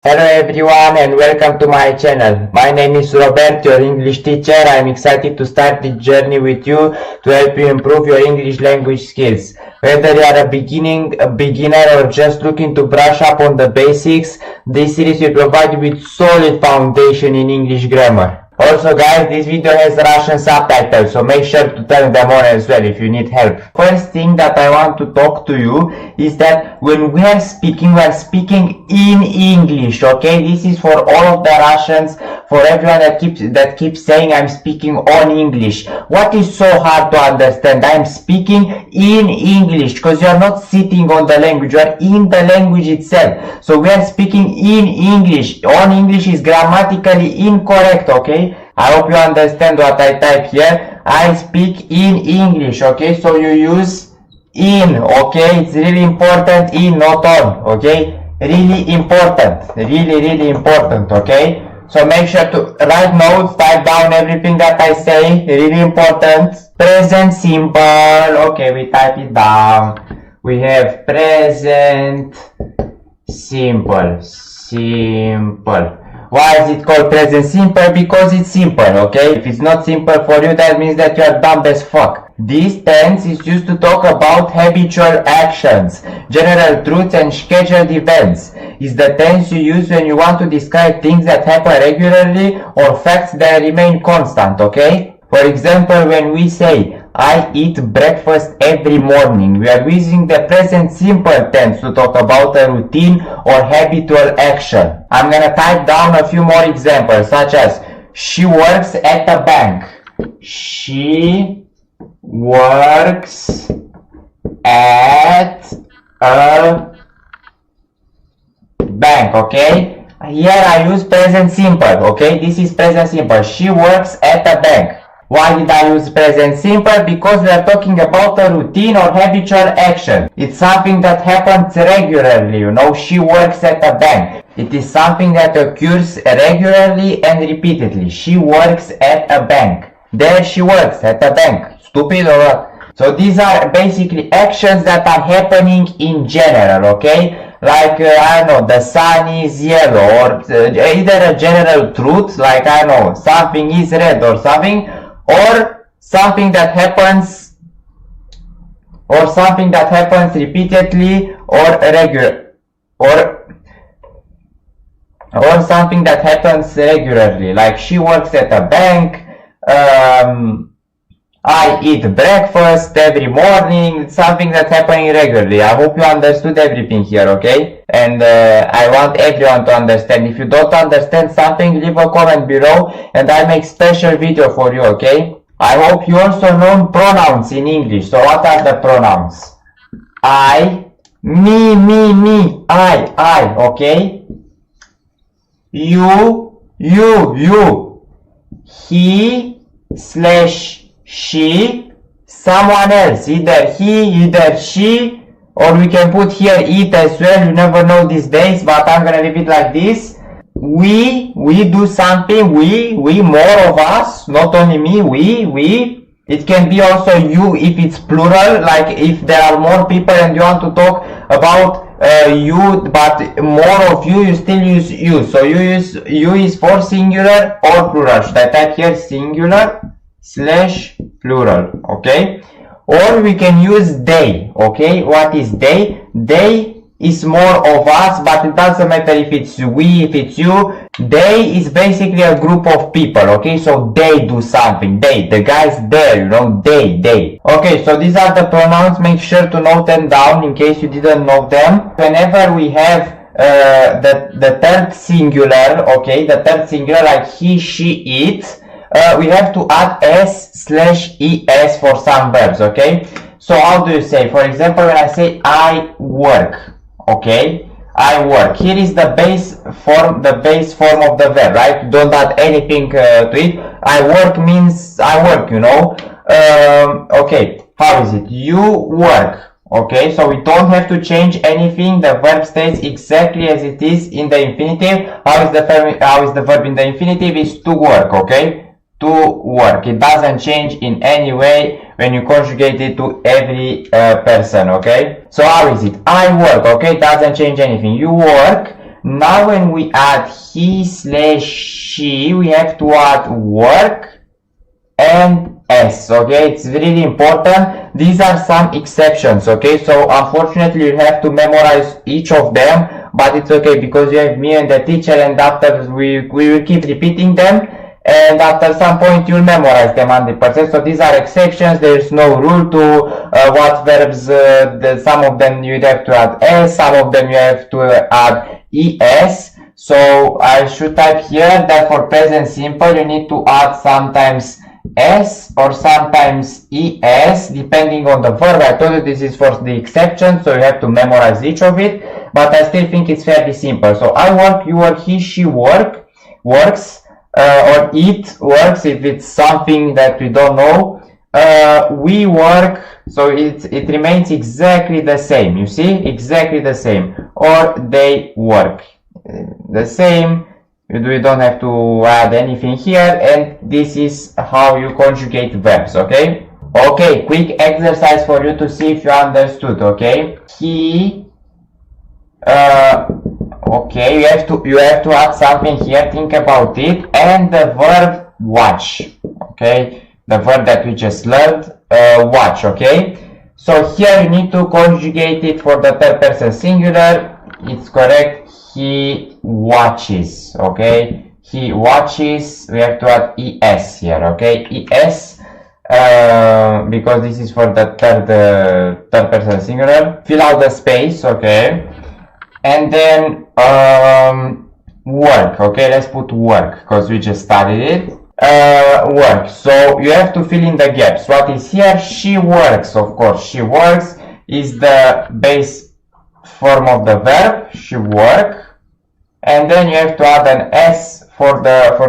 Hello everyone and welcome to my channel. My name is Robert, your English teacher. I'm excited to start this journey with you to help you improve your English language skills. Whether you are a beginner or just looking to brush up on the basics, this series will provide you with solid foundation in English grammar. Also guys, this video has Russian subtitles, so make sure to turn them on as well if you need help. First thing that I want to talk to you is that when we are speaking in English, okay? This is for all of the Russians, for everyone that keeps saying I'm speaking on English. What is so hard to understand? I'm speaking in English because you are not sitting on the language, you are in the language itself. So we are speaking in English. On English is grammatically incorrect, okay? I hope you understand what I type here. I speak in English, okay? So you use in, okay? It's really important, in, not on, okay? Really important, really important, okay? So make sure to write notes, type down everything that I say, really important. Present simple, okay, we type it down. We have present simple. Why is it called present simple? Because it's simple, okay? If it's not simple for you, that means that you are dumb as fuck. This tense is used to talk about habitual actions, general truths and scheduled events. It's the tense you use when you want to describe things that happen regularly or facts that remain constant, okay? For example, when we say, I eat breakfast every morning, we are using the present simple tense to talk about a routine or habitual action. I'm gonna type down a few more examples, such as, she works at a bank. She works at a bank, okay? Here I use present simple, okay? This is present simple. She works at a bank. Why did I use present simple? Because we are talking about a routine or habitual action. It's something that happens regularly, you know. She works at a bank. It is something that occurs regularly and repeatedly. She works at a bank. There she works at a bank. Stupid or what? So these are basically actions that are happening in general, okay? Like, I don't know, the sun is yellow, or either a general truth, like, I don't know, something is red or something, or something that happens repeatedly or regular, or something that happens regularly, like she works at a bank, I eat breakfast every morning, something that's happening regularly. I hope you understood everything here, okay? And I want everyone to understand. If you don't understand something, leave a comment below and I make special video for you, okay? I hope you also know pronouns in English. So what are the pronouns? I, me, I, okay? You, he, / she, someone else, either he, either she, or we can put here it as well. You never know these days, but I'm gonna leave it like this. We do something, we, more of us, not only me, we. It can be also you if it's plural, like if there are more people and you want to talk about you, but more of you, you still use you. So you is for singular or plural. Should I type here singular / plural, okay? Or we can use they, okay? What is they? They is more of us, but it doesn't matter if it's we, if it's you. They is basically a group of people, okay? So they do something. They, the guys there, you know, they. Okay, so these are the pronouns. Make sure to note them down in case you didn't know them. Whenever we have the third singular, okay? The third singular, like he, she, it, we have to add s / es for some verbs, okay? So how do you say? For example, when I say I work, okay? I work. Here is the base form of the verb, right? Don't add anything to it. I work means I work, you know? Okay, how is it? You work. Okay, so we don't have to change anything. The verb stays exactly as it is in the infinitive. How is the verb in the infinitive? Is to work, okay? To work. It doesn't change in any way when you conjugate it to every person, okay? So how is it? I work, okay? Doesn't change anything. You work. Now when we add he slash she, we have to add work and s. Okay, it's really important. These are some exceptions. Okay, so unfortunately you have to memorize each of them, but it's okay because you have me and the teacher, and after we will keep repeating them, and after some point you'll memorize them 100%. So these are exceptions. There's no rule to what verbs. Some of them you have to add s, some of them you have to add es. So I should type here that for present simple you need to add sometimes s or sometimes es depending on the verb. I told you this is for the exception, so you have to memorize each of it, but I still think it's fairly simple. So I work, you work, he, she works, or it works if it's something that we don't know. We work, so it remains exactly the same. You see, exactly the same. Or they work, the same. We don't have to add anything here, and this is how you conjugate verbs. Okay. Okay, quick exercise for you to see if you understood. Okay, he. Okay, you have to add something here. Think about it, and the verb watch. Okay, the verb that we just learned, watch. Okay, so here you need to conjugate it for the third person singular. It's correct. He watches. Okay, he watches. We have to add es here. Okay, es. Because this is for the third person singular. Fill out the space. Okay. And then work. Okay, let's put work because we just studied it. Work. So you have to fill in the gaps. What is here? She works. Of course, she works is the base form of the verb. She work, and then you have to add an s for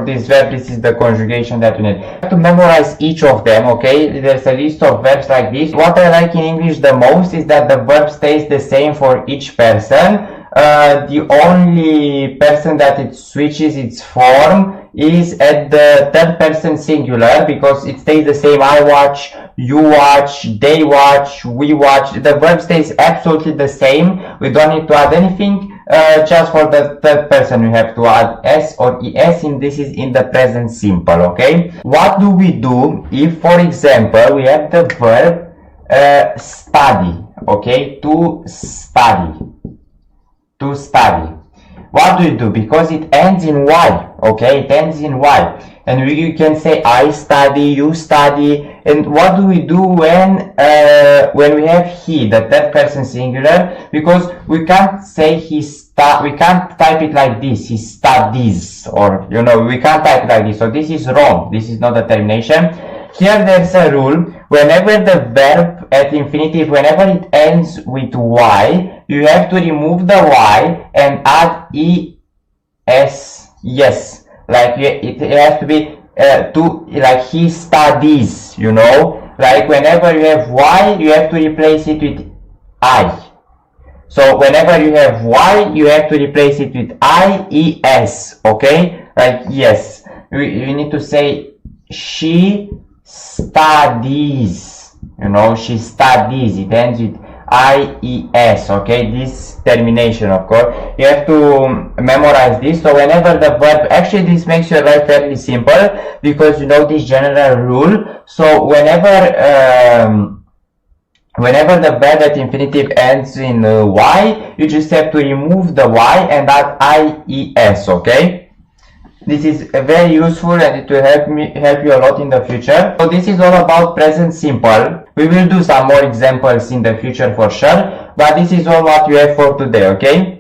this verb. This is the conjugation that you need. You have to memorize each of them. Okay, there's a list of verbs like this. What I like in English the most is that the verb stays the same for each person. The only person that it switches its form is at the third person singular, because it stays the same. I watch, you watch, they watch, we watch. The verb stays absolutely the same. We don't need to add anything. Just for the third person we have to add s or es, and this is in the present simple. Okay, what do we do if, for example, we have the verb study? Okay, to study. To study. What do you do? Because it ends in y. Okay, it ends in y, and you can say I study, you study. And what do we do when we have he, the third person singular? Because we can't say we can't type it like this, he studies, or we can't type it like this. So this is wrong. This is not a termination. Here there's a rule. Whenever the verb at infinitive, whenever it ends with y, you have to remove the y and add es. Yes, like it has to be like he studies. Like whenever you have y, you have to replace it with I. So whenever you have y, you have to replace it with ies. Okay, like yes, you need to say she studies. She studies. It ends with ies. Okay, this termination, of course, you have to memorize this. So whenever the verb, actually this makes your life fairly simple because you know this general rule. So whenever the verb at infinitive ends in y, you just have to remove the y and add ies. Okay, this is very useful, and it will help you a lot in the future. So this is all about present simple. We will do some more examples in the future for sure, but this is all what you have for today. Okay.